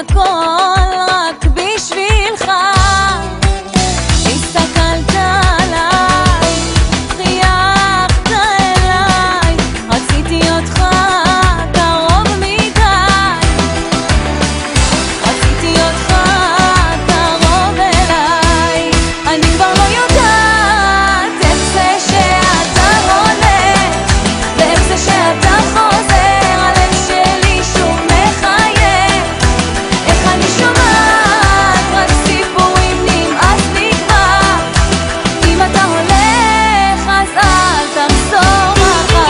הכל רק בשבילך. הסתכלת עליי, חייכת אליי, רציתי אותך קרוב מדי, רציתי אותך קרוב אליי. אני כבר לא יודעת איך זה שאתה הולך ואיך זה שאתה חוזר, הלב שלי שוב מחייך. איך אני שומעת רק סיפורים, נמאס לי כבר. אם אתה הולך אז אל תחזור מחר.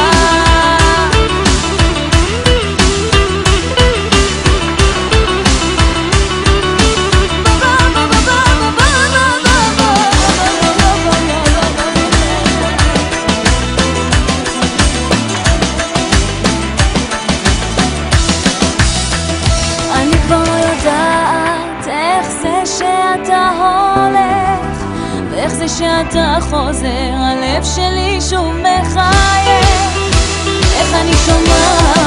אני כבר לא יודעת איך זה שאתה הולך ואיך זה שאתה חוזר, הלב שלי שוב מחייך. איך אני שומעת